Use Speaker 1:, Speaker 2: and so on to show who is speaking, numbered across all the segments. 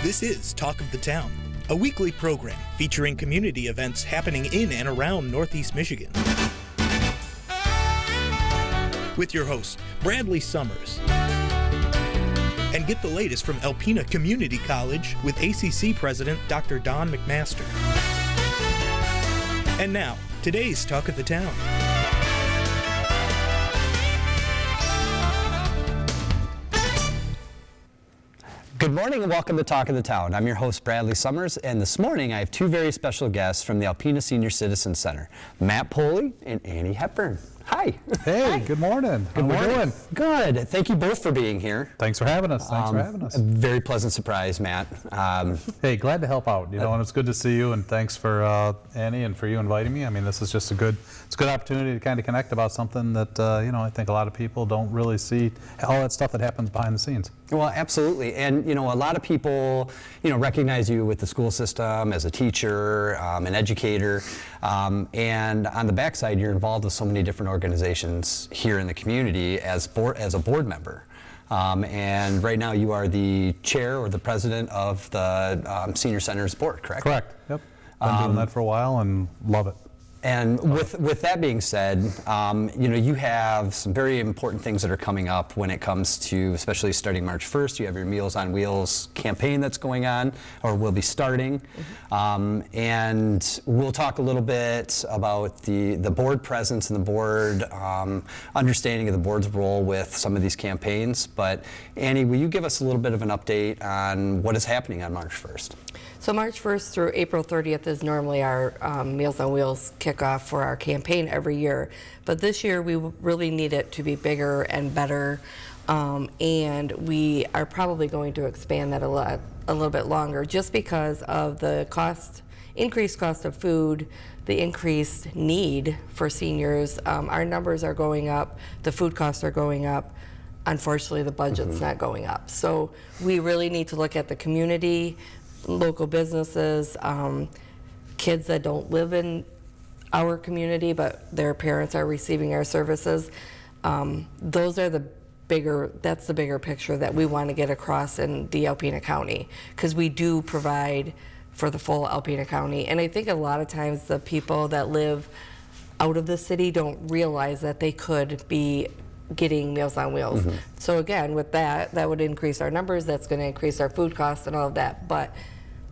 Speaker 1: This is Talk of the Town, a weekly program featuring community events happening in and around Northeast Michigan. With your host, Bradley Summers. And get the latest from Alpena Community College with ACC President Dr. Don McMaster. And now, today's Talk of the Town.
Speaker 2: Good morning and welcome to Talk of the Town. I'm your host, Bradley Summers, and this morning I have two very special guests from the Alpena Senior Citizen Center, Matt Poley and Annie Hepburn. Hi.
Speaker 3: Hey,
Speaker 2: Hi.
Speaker 3: Good morning. How are we doing?
Speaker 2: Good. Thank you both for being here.
Speaker 3: Thanks for having us.
Speaker 2: A very pleasant surprise, Matt.
Speaker 3: Hey, glad to help out. And it's good to see you. And thanks for Annie and for you inviting me. I mean, this is just a good opportunity to kind of connect about something that I think a lot of people don't really see all that stuff that happens behind the scenes.
Speaker 2: Well, absolutely. And, a lot of people, recognize you with the school system as a teacher, an educator, and on the backside, you're involved with so many different organizations here in the community as a board member. And right now you are the chair or the president of the Senior Center's board, correct?
Speaker 3: Correct. Yep. Been doing that for a while and love it.
Speaker 2: And with that being said, you have some very important things that are coming up when it comes to, especially starting March 1st, you have your Meals on Wheels campaign that's going on, or will be starting. And we'll talk a little bit about the board presence and the board, understanding of the board's role with some of these campaigns. But Annie, will you give us a little bit of an update on what is happening on March 1st?
Speaker 4: So March 1st through April 30th is normally our Meals on Wheels kickoff for our campaign every year. But this year we really need it to be bigger and better, and we are probably going to expand that a little bit longer just because of the increased cost of food, the increased need for seniors. Our numbers are going up, the food costs are going up. Unfortunately, the budget's not going up. So we really need to look at the community, local businesses, kids that don't live in our community but their parents are receiving our services. That's the bigger picture that we want to get across in the Alpena County, because we do provide for the full Alpena County. And I think a lot of times the people that live out of the city don't realize that they could be getting Meals on Wheels. So again, with that would increase our numbers, that's going to increase our food costs and all of that. But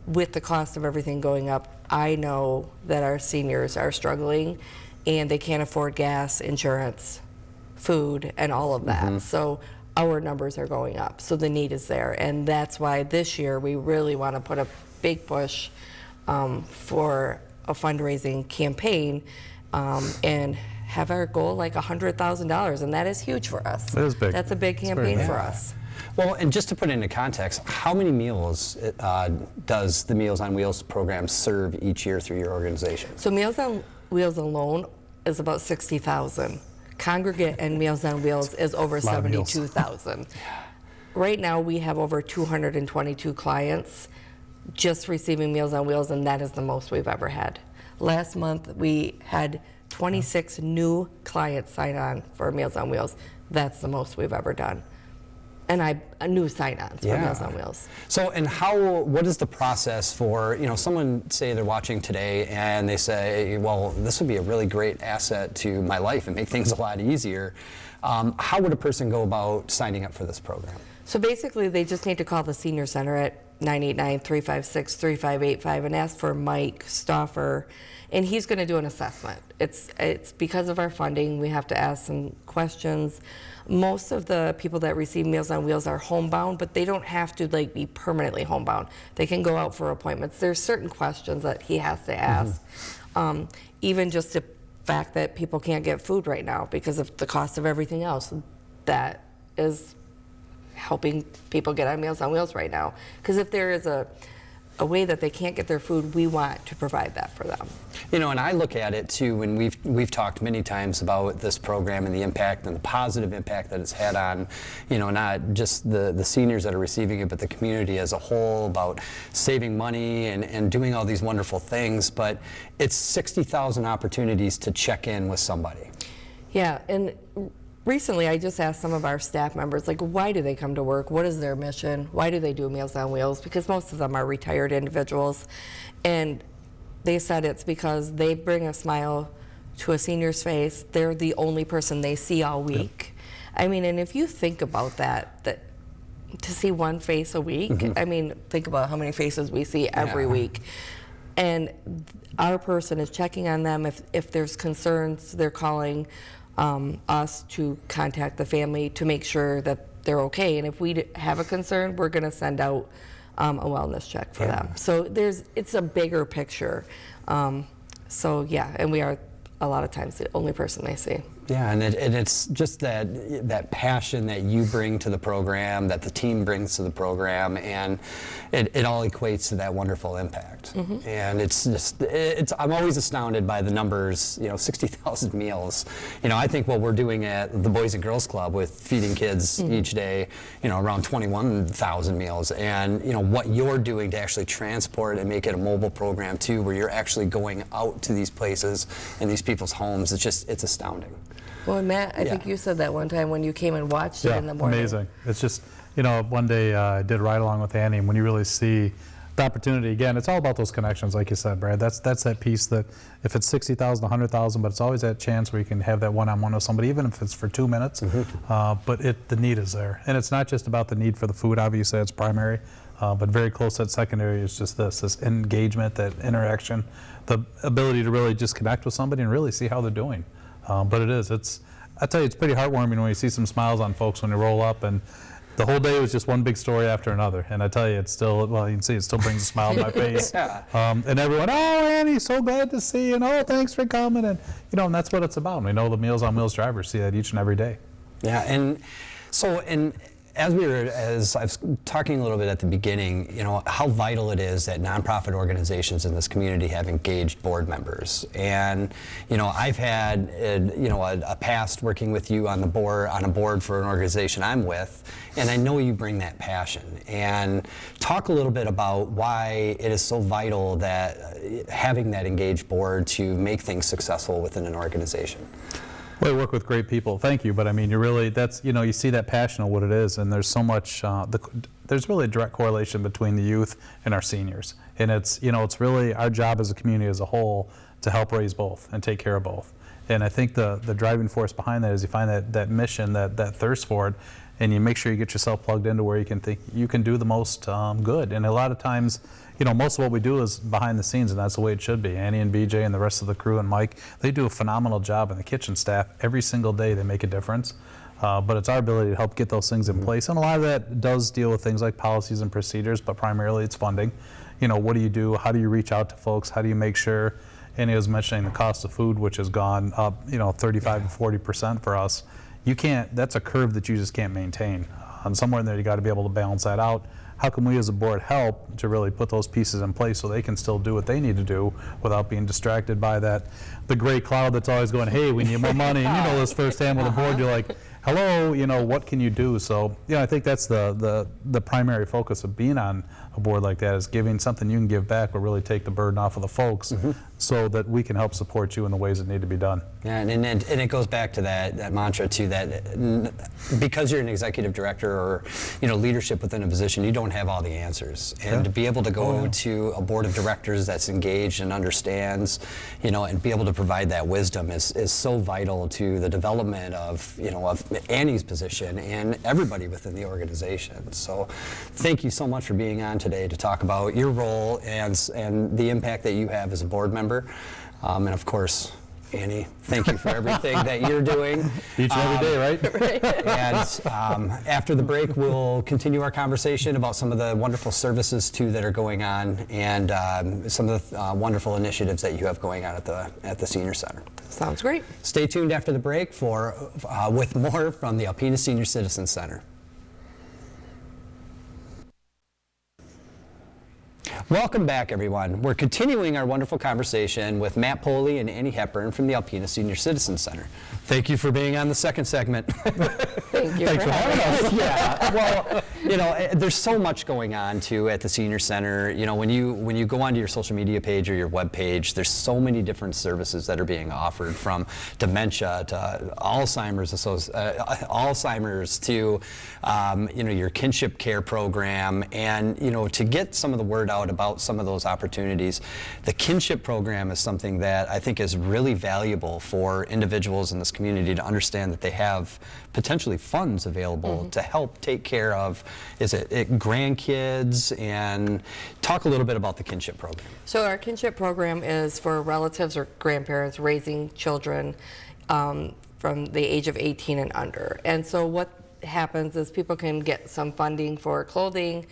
Speaker 4: with the cost of everything going up, I know that our seniors are struggling and they can't afford gas, insurance, food, and all of that. So our numbers are going up, so the need is there. And that's why this year we really want to put a big push for a fundraising campaign and have our goal like $100,000, and that is huge for us.
Speaker 3: It is big.
Speaker 4: That's a big campaign for us.
Speaker 2: Well, and just to put it into context, how many meals does the Meals on Wheels program serve each year through your organization?
Speaker 4: So Meals on Wheels alone is about 60,000. Congregate and Meals on Wheels is over 72,000. Right now we have over 222 clients just receiving Meals on Wheels, and that is the most we've ever had. Last month we had 26 new clients sign on for Meals on Wheels. That's the most we've ever done. And new sign-ons for Meals on Wheels.
Speaker 2: So, and what is the process for, someone say they're watching today and they say, well, this would be a really great asset to my life and make things a lot easier. How would a person go about signing up for this program?
Speaker 4: So basically, they just need to call the Senior Center at 989-356-3585 and ask for Mike Stauffer, and he's going to do an assessment. It's because of our funding, we have to ask some questions. Most of the people that receive Meals on Wheels are homebound, but they don't have to be permanently homebound. They can go out for appointments. There's certain questions that he has to ask. Even just the fact that people can't get food right now because of the cost of everything else. That is helping people get on Meals on Wheels right now. Because if there is a way that they can't get their food, we want to provide that for them.
Speaker 2: And I look at it too, and we've talked many times about this program and the impact and the positive impact that it's had on, not just the seniors that are receiving it, but the community as a whole, about saving money and doing all these wonderful things. But it's 60,000 opportunities to check in with somebody.
Speaker 4: Yeah, and recently I just asked some of our staff members, like, why do they come to work? What is their mission? Why do they do Meals on Wheels? Because most of them are retired individuals. And they said it's because they bring a smile to a senior's face. They're the only person they see all week. I mean, and if you think about that to see one face a week, I mean, think about how many faces we see every week. And our person is checking on them. If there's concerns, they're calling us to contact the family to make sure that they're okay. And if we have a concern, we're going to send out a wellness check for them. So it's a bigger picture. So yeah, and we are a lot of times the only person they see.
Speaker 2: Yeah, and it's just that passion that you bring to the program, that the team brings to the program, and it all equates to that wonderful impact. And I'm always astounded by the numbers, 60,000 meals. I think what we're doing at the Boys and Girls Club with feeding kids each day, around 21,000 meals, and what you're doing to actually transport and make it a mobile program too, where you're actually going out to these places and these people's homes, it's astounding.
Speaker 4: Well, Matt, I think you said that one time when you came and watched it in the morning.
Speaker 3: Amazing. It's just, one day I did a ride along with Annie, and when you really see the opportunity, again, it's all about those connections, like you said, Brad. That's that piece that if it's 60,000, 100,000, but it's always that chance where you can have that one-on-one with somebody, even if it's for 2 minutes. But the need is there. And it's not just about the need for the food, obviously, it's primary. But very close at secondary is just this engagement, that interaction, the ability to really just connect with somebody and really see how they're doing. But I tell you, it's pretty heartwarming when you see some smiles on folks when you roll up, and the whole day was just one big story after another. And I tell you, it's still, well, you can see it still brings a smile to my face. And everyone, oh, Annie, so glad to see you, and oh, thanks for coming. And, and that's what it's about. And we know the Meals on Wheels drivers see that each and every day.
Speaker 2: Yeah, and so, as I was talking a little bit at the beginning, how vital it is that nonprofit organizations in this community have engaged board members. And, I've had, a past working with you on a board for an organization I'm with, and I know you bring that passion. And talk a little bit about why it is so vital that having that engaged board to make things successful within an organization.
Speaker 3: Well, I work with great people. Thank you, but I mean, you see that passion of what it is, and there's so much. There's really a direct correlation between the youth and our seniors, and it's really our job as a community as a whole to help raise both and take care of both. And I think the driving force behind that is you find that mission, that thirst for it, and you make sure you get yourself plugged into where you can think you can do the most good. And a lot of times, most of what we do is behind the scenes, and that's the way it should be. Annie and BJ and the rest of the crew and Mike, they do a phenomenal job, and the kitchen staff, every single day they make a difference. But it's our ability to help get those things in place. And a lot of that does deal with things like policies and procedures, but primarily it's funding. What do you do? How do you reach out to folks? How do you make sure? Annie was mentioning the cost of food, which has gone up, 35 to 40% for us. That's a curve that you just can't maintain. And somewhere in there, you got to be able to balance that out. How can we as a board help to really put those pieces in place so they can still do what they need to do without being distracted by the gray cloud that's always going, hey, we need more money. And this firsthand with the board, you're like, hello, what can you do? So, I think that's the primary focus of being on a board like that, is giving something you can give back, but really take the burden off of the folks so that we can help support you in the ways that need to be done.
Speaker 2: Yeah, and it goes back to that mantra too, that because you're an executive director or leadership within a position, you don't have all the answers. And to be able to go to a board of directors that's engaged and understands, and be able to provide that wisdom is so vital to the development of Annie's position and everybody within the organization. So thank you so much for being on today to talk about your role and the impact that you have as a board member. And of course, Annie, thank you for everything that you're doing.
Speaker 3: Each and every day, right?
Speaker 2: And after the break, we'll continue our conversation about some of the wonderful services too that are going on, and some of the wonderful initiatives that you have going on at the Senior Center.
Speaker 4: Sounds great.
Speaker 2: Stay tuned after the break with more from the Alpena Senior Citizen Center. Welcome back, everyone. We're continuing our wonderful conversation with Matt Poley and Annie Hepburn from the Alpena Senior Citizen Center. Thank you for being on the second segment.
Speaker 4: Thank you
Speaker 3: Thanks
Speaker 4: for
Speaker 3: for
Speaker 4: having us.
Speaker 2: Yeah, well, you know, there's so much going on too at the Senior Center. You know, when you go onto your social media page or your web page, there's so many different services that are being offered, from dementia to Alzheimer's to you know, your kinship care program. And you know, to get some of the word out about some of those opportunities, the kinship program is something that I think is really valuable for individuals in this community to understand that they have potentially funds available to help take care of grandkids. And talk a little bit about the kinship program.
Speaker 4: So our kinship program is for relatives or grandparents raising children from the age of 18 and under. And so what happens is people can get some funding for clothing.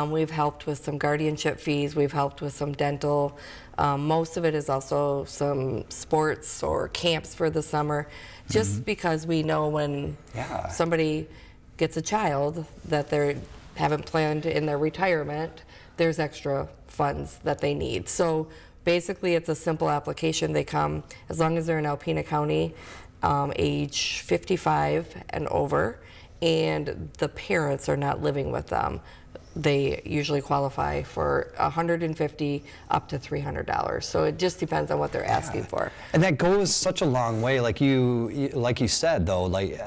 Speaker 4: We've helped with some guardianship fees. We've helped with some dental. Most of it is also some sports or camps for the summer, just because we know when somebody gets a child that they haven't planned in their retirement, there's extra funds that they need. So basically it's a simple application. They come, as long as they're in Alpena County, age 55 and over, and the parents are not living with them. They usually qualify for $150 up to $300. So it just depends on what they're asking for.
Speaker 2: And that goes such a long way. Like you said, though, like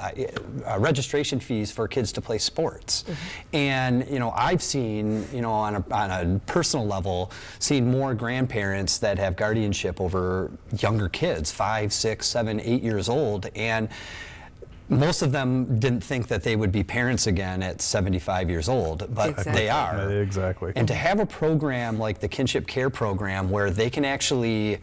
Speaker 2: registration fees for kids to play sports. And you know, I've seen, you know, on a personal level, seen more grandparents that have guardianship over younger kids, 5, 6, 7, 8 years old, and most of them didn't think that they would be parents again at 75 years old, but they are.
Speaker 3: Exactly.
Speaker 2: And to have a program like the Kinship Care Program where they can actually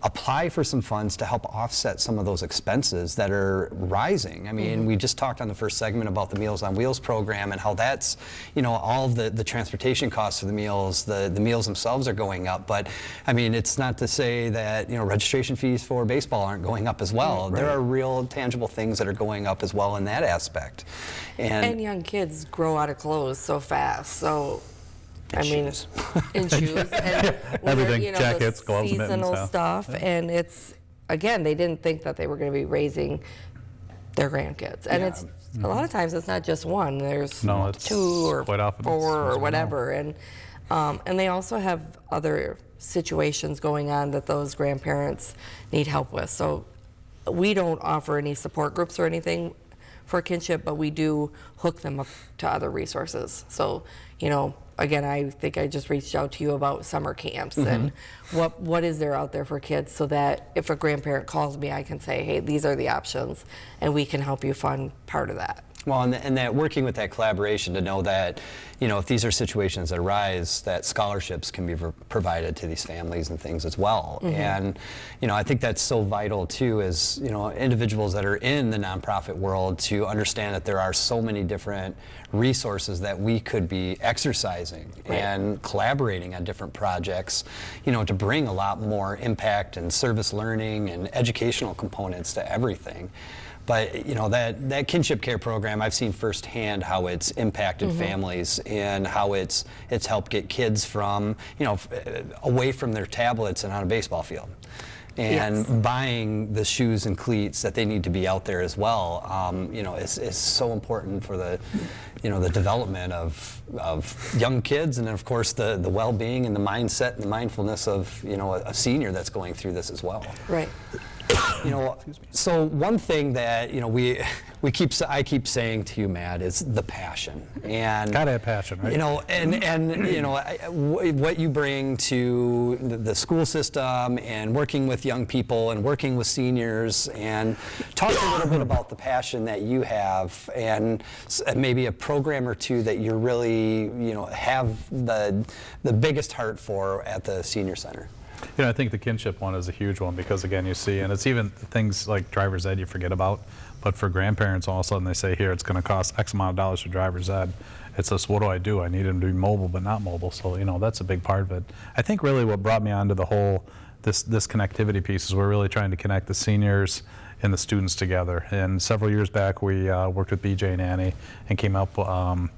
Speaker 2: apply for some funds to help offset some of those expenses that are rising. I mean, we just talked on the first segment about the Meals on Wheels program and how that's, you know, all of the transportation costs for the meals themselves are going up. But I mean, it's not to say that, you know, registration fees for baseball aren't going up as well. There are real tangible things that are going up as well in that aspect. And
Speaker 4: young kids grow out of clothes so fast. So I mean, in shoes and
Speaker 3: Everything,
Speaker 4: you know,
Speaker 3: jackets,
Speaker 4: the
Speaker 3: gloves,
Speaker 4: seasonal
Speaker 3: mittens,
Speaker 4: stuff, and it's, again, they didn't think that they were going to be raising their grandkids, and it's a lot of times it's not just one. There's
Speaker 3: it's
Speaker 4: 2 or
Speaker 3: quite often
Speaker 4: 4 or
Speaker 3: it's
Speaker 4: whatever, and they also have other situations going on that those grandparents need help with. So we don't offer any support groups or anything for kinship, but we do hook them up to other resources. So, you know, again, I think I just reached out to you about summer camps and what is there out there for kids, so that if a grandparent calls me, I can say, hey, these are the options, and we can help you fund part of that.
Speaker 2: Well, and that working with that collaboration to know that, you know, if these are situations that arise, that scholarships can be provided to these families and things as well. And, you know, I think that's so vital too, as, you know, individuals that are in the nonprofit world, to understand that there are so many different resources that we could be exercising and collaborating on different projects, you know, to bring a lot more impact and service learning and educational components to everything. But you know, that kinship care program, I've seen firsthand how it's impacted families and how it's helped get kids from, you know, away from their tablets and on a baseball field, and buying the shoes and cleats that they need to be out there as well. You know, is so important for the, you know, the development of young kids, and then of course the well-being and the mindset and the mindfulness of, you know, a senior that's going through this as well.
Speaker 4: Right.
Speaker 2: You know, so one thing that, you know, I keep saying to you, Matt, is the passion. And
Speaker 3: gotta have passion, right?
Speaker 2: You know, and you know, what you bring to the school system and working with young people and working with seniors, and talk a little bit about the passion that you have, and maybe a program or two that you really, you know, have the biggest heart for at the Senior Center.
Speaker 3: You know, I think the kinship one is a huge one, because again, you see, and it's even things like driver's ed you forget about, but for grandparents, all of a sudden they say, here, it's going to cost X amount of dollars for driver's ed. It's just, what do? I need them to be mobile but not mobile. So, you know, that's a big part of it. I think really what brought me onto the whole, this connectivity piece is we're really trying to connect the seniors and the students together. And several years back, we worked with BJ and Annie and came up,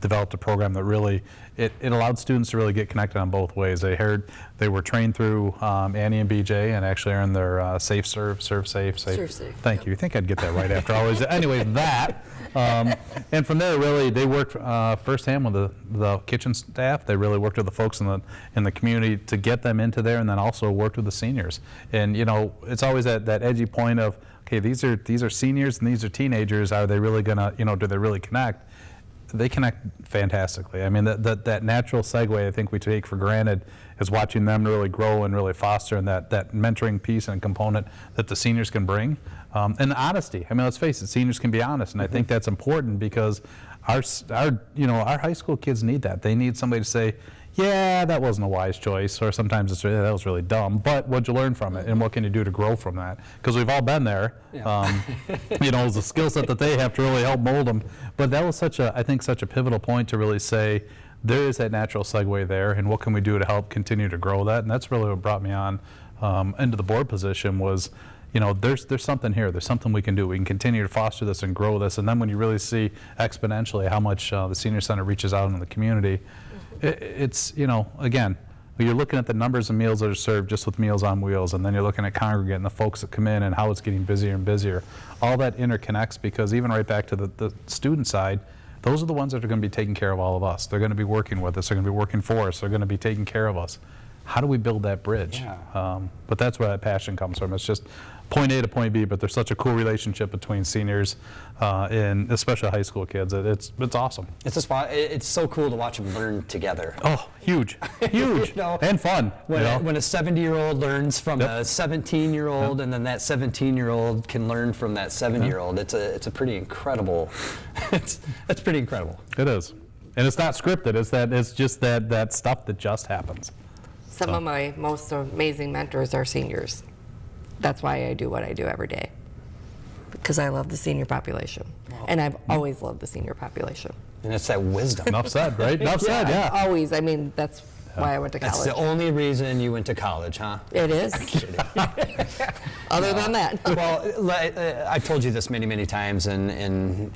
Speaker 3: developed a program that really, it allowed students to really get connected on both ways. They were trained through Annie and BJ and actually earned their Safe Serve Safe.
Speaker 4: Serve Safe.
Speaker 3: Thank you. You think I'd get that right after always. Anyway, that. And from there, really, they worked firsthand with the kitchen staff. They really worked with the folks in the community to get them into there, and then also worked with the seniors. And you know, it's always that edgy point of, okay, these are seniors and these are teenagers. Are they really gonna, you know, do they really connect? They connect fantastically. I mean, that natural segue I think we take for granted is watching them really grow and really foster, and that mentoring piece and component that the seniors can bring. And honesty. I mean, let's face it, seniors can be honest, and I think that's important because our high school kids need that. They need somebody to say, yeah, that wasn't a wise choice, or sometimes it's, that was really dumb, but what'd you learn from it, and what can you do to grow from that? Because we've all been there. Yeah. You know, it's a skill set that they have to really help mold them. But that was I think such a pivotal point to really say, there is that natural segue there, and what can we do to help continue to grow that? And that's really what brought me on into the board position was, you know, there's something here. There's something we can do. We can continue to foster this and grow this. And then when you really see exponentially how much the Senior Center reaches out into the community, it's, you know, again, you're looking at the numbers of meals that are served just with Meals on Wheels, and then you're looking at Congregate and the folks that come in and how it's getting busier and busier. All that interconnects, because even right back to the student side, those are the ones that are going to be taking care of all of us. They're going to be working with us. They're going to be working for us. They're going to be taking care of us. How do we build that bridge? Yeah. But that's where that passion comes from. It's just point A to point B, but there's such a cool relationship between seniors and especially high school kids. It's awesome.
Speaker 2: It's so cool to watch them learn together.
Speaker 3: Oh, huge, huge,
Speaker 2: you know,
Speaker 3: and fun.
Speaker 2: When a 70-year-old learns from a 17-year-old, and then that 17-year-old can learn from that 7-year-old, it's a pretty incredible. It's pretty incredible.
Speaker 3: It is, and it's not scripted. It's just that stuff that just happens.
Speaker 4: Some of my most amazing mentors are seniors. That's why I do what I do every day, because I love the senior population. Wow. And I've always loved the senior population.
Speaker 2: And it's that wisdom.
Speaker 3: Enough said, right? Enough said, yeah.
Speaker 4: Always. I mean, that's why I went to college.
Speaker 2: That's the only reason you went to college, huh?
Speaker 4: It is. Other than that.
Speaker 2: Well, I've told you this many, many times in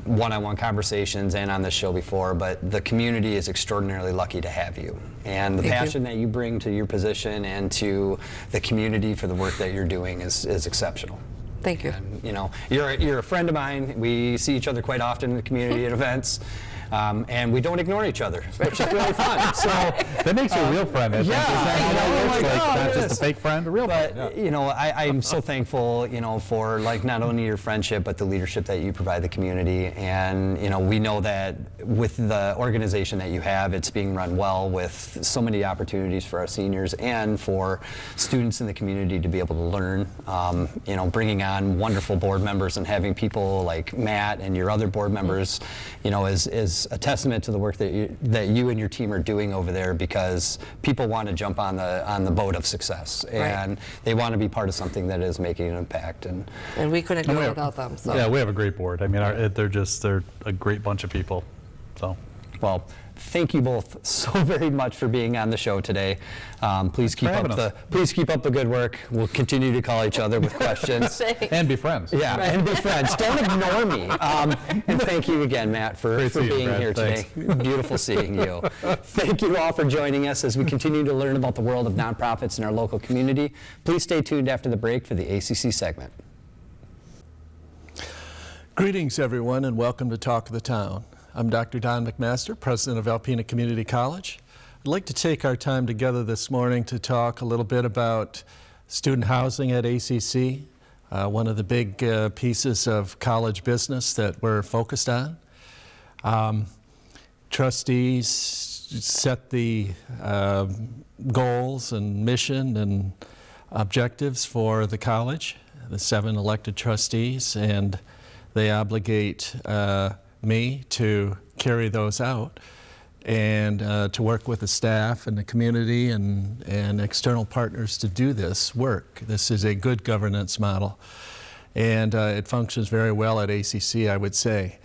Speaker 2: one-on-one conversations and on this show before, but the community is extraordinarily lucky to have you. And the passion that you bring to your position and to the community for the work that you're doing is exceptional.
Speaker 4: Thank you.
Speaker 2: And, you know, you're a friend of mine. We see each other quite often in the community at events. And we don't ignore each other, which is really fun. So
Speaker 3: that makes you a real friend. I think. Not just a fake friend, a real friend.
Speaker 2: Yeah. You know, I'm so thankful, you know, for like not only your friendship but the leadership that you provide the community. And you know, we know that with the organization that you have, it's being run well with so many opportunities for our seniors and for students in the community to be able to learn. You know, bringing on wonderful board members and having people like Matt and your other board members, you know, is a testament to the work that you and your team are doing over there, because people want to jump on the boat of success, and they want to be part of something that is making an impact. And
Speaker 4: we couldn't do it without them. So.
Speaker 3: Yeah, we have a great board. I mean, they're a great bunch of people. So,
Speaker 2: well, thank you both so very much for being on the show today. Please keep up the good work. We'll continue to call each other with questions
Speaker 3: and be friends.
Speaker 2: Yeah, and be friends. Don't ignore me. And thank you again, Matt, for being here today. Beautiful seeing you. Thank you all for joining us as we continue to learn about the world of nonprofits in our local community. Please stay tuned after the break for the ACC segment.
Speaker 5: Greetings, everyone, and welcome to Talk of the Town. I'm Dr. Don McMaster, president of Alpena Community College. I'd like to take our time together this morning to talk a little bit about student housing at ACC, one of the big pieces of college business that we're focused on. Trustees set the goals and mission and objectives for the college, the 7 elected trustees, and they obligate me to carry those out and to work with the staff and the community and external partners to do this work. This is a good governance model, and it functions very well at ACC, I would say.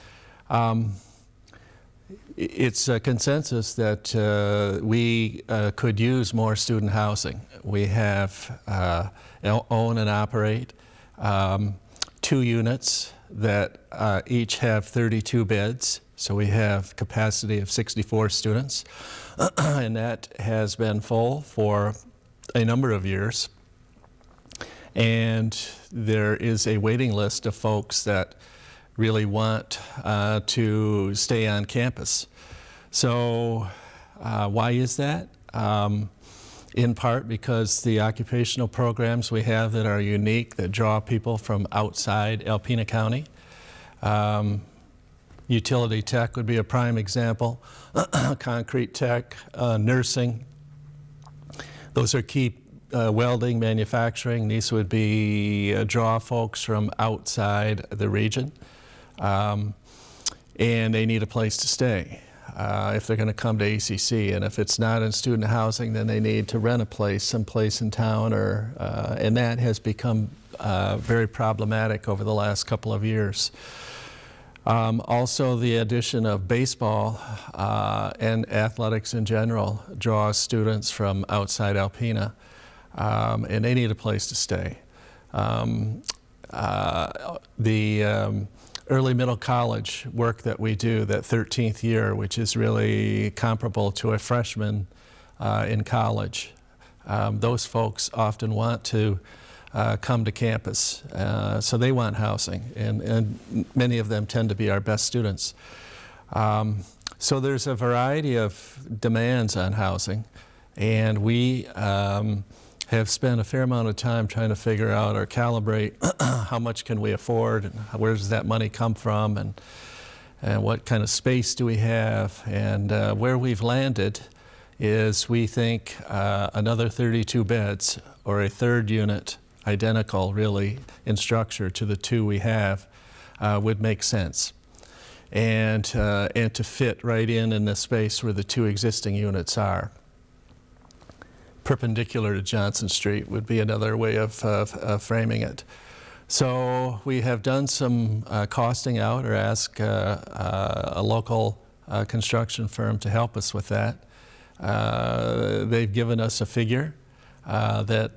Speaker 5: It's a consensus that we could use more student housing. We have own and operate 2 units that each have 32 beds. So we have capacity of 64 students, and that has been full for a number of years. And there is a waiting list of folks that really want to stay on campus. So why is that? In part because the occupational programs we have that are unique, that draw people from outside Alpena County. Utility tech would be a prime example, concrete tech, nursing. Those are key, welding, manufacturing. These would be draw folks from outside the region. And they need a place to stay if they're going to come to ACC. And if it's not in student housing, then they need to rent a place someplace in town, or and that has become very problematic over the last couple of years. Also, the addition of baseball and athletics in general draws students from outside Alpena, and they need a place to stay. The early middle college work that we do, that 13th year, which is really comparable to a freshman in college, those folks often want to come to campus, so they want housing, and many of them tend to be our best students. So there's a variety of demands on housing, and we have spent a fair amount of time trying to figure out or calibrate how much can we afford, and where does that money come from, and what kind of space do we have. And where we've landed is we think another 32 beds, or a third unit, identical really in structure to the 2 we have, would make sense. And to fit right in the space where the 2 existing units are. Perpendicular to Johnson Street would be another way of framing it. So we have done some costing out, or asked a local construction firm to help us with that. They've given us a figure that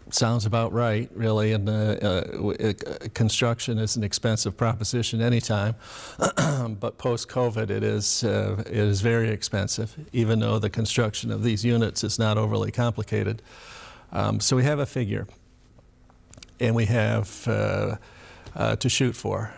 Speaker 5: sounds about right, really, and construction is an expensive proposition anytime, but post-COVID it is very expensive, even though the construction of these units is not overly complicated. So we have a figure, and we have to shoot for.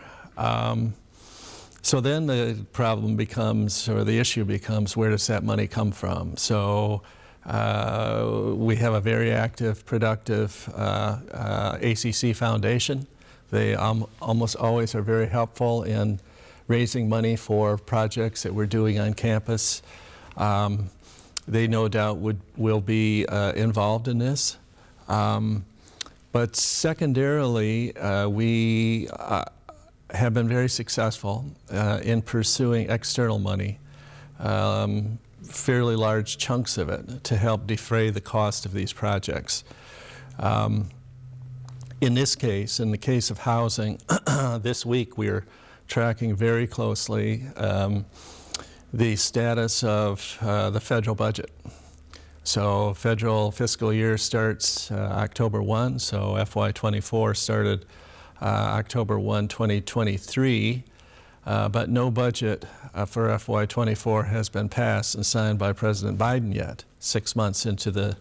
Speaker 5: So then the problem becomes, or the issue becomes, where does that money come from? So we have a very active, productive ACC Foundation. They almost always are very helpful in raising money for projects that we're doing on campus. They no doubt will be involved in this. But secondarily, we have been very successful in pursuing external money. Fairly large chunks of it to help defray the cost of these projects. In this case, in the case of housing, this week we're tracking very closely the status of the federal budget. So federal fiscal year starts October 1, so FY24 started October 1, 2023. But no budget for FY24 has been passed and signed by President Biden yet, 6 months into the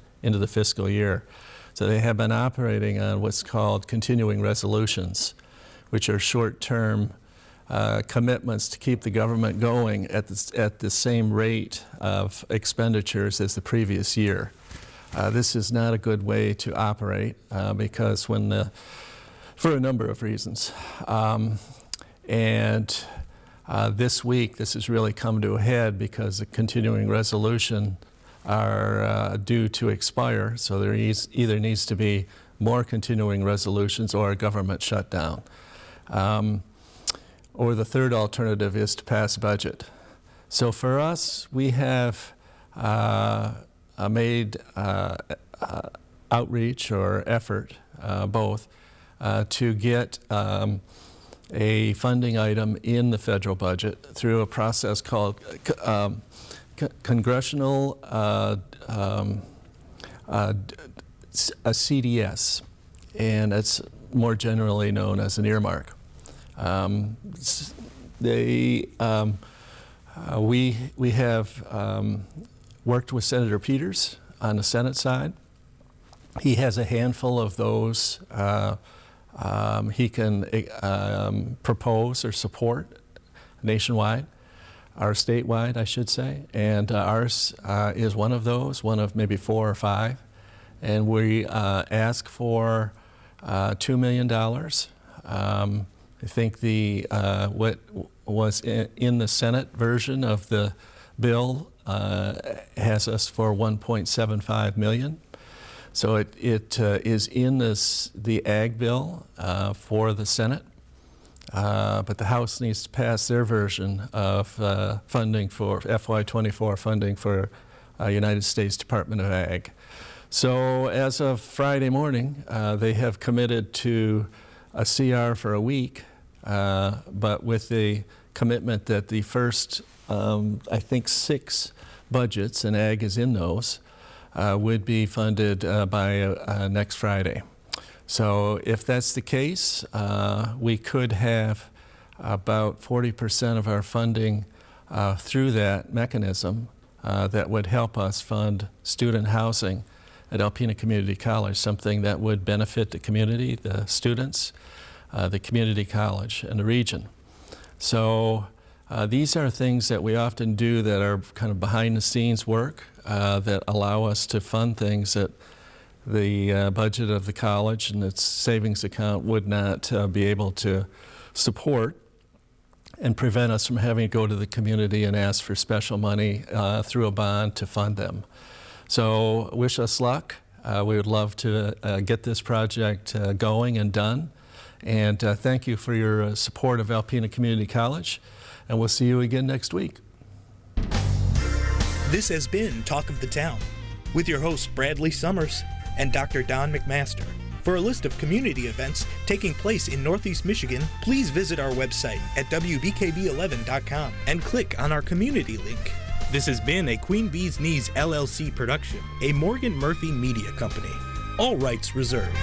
Speaker 5: fiscal year. So they have been operating on what's called continuing resolutions, which are short-term commitments to keep the government going at the same rate of expenditures as the previous year. This is not a good way to operate because for a number of reasons. And this week, this has really come to a head because the continuing resolution are due to expire. So there either needs to be more continuing resolutions or a government shutdown. Or the third alternative is to pass a budget. So for us, we have made outreach or effort, both, to get a funding item in the federal budget through a process called Congressional a CDS, and it's more generally known as an earmark. We have worked with Senator Peters on the Senate side. He has a handful of those he can propose or support nationwide, or statewide, I should say, and ours is one of those, one of maybe 4 or 5, and we ask for $2 million. I think the what was in the Senate version of the bill has us for $1.75 million. So it is in the Ag bill for the Senate, but the House needs to pass their version of funding for FY24 funding for United States Department of Ag. So as of Friday morning, they have committed to a CR for a week, but with the commitment that the first, I think, 6 budgets, and Ag is in those, would be funded by next Friday. So if that's the case, we could have about 40% of our funding through that mechanism that would help us fund student housing at Alpena Community College, something that would benefit the community, the students, the community college, and the region. So these are things that we often do that are kind of behind the scenes work that allow us to fund things that the budget of the college and its savings account would not be able to support, and prevent us from having to go to the community and ask for special money through a bond to fund them. So wish us luck. We would love to get this project going and done. And thank you for your support of Alpena Community College. And we'll see you again next week.
Speaker 1: This has been Talk of the Town with your host Bradley Summers and Dr. Don McMaster. For a list of community events taking place in Northeast Michigan, please visit our website at WBKB11.com and click on our community link. This has been a Queen Bee's Knees LLC production, a Morgan Murphy media company. All rights reserved.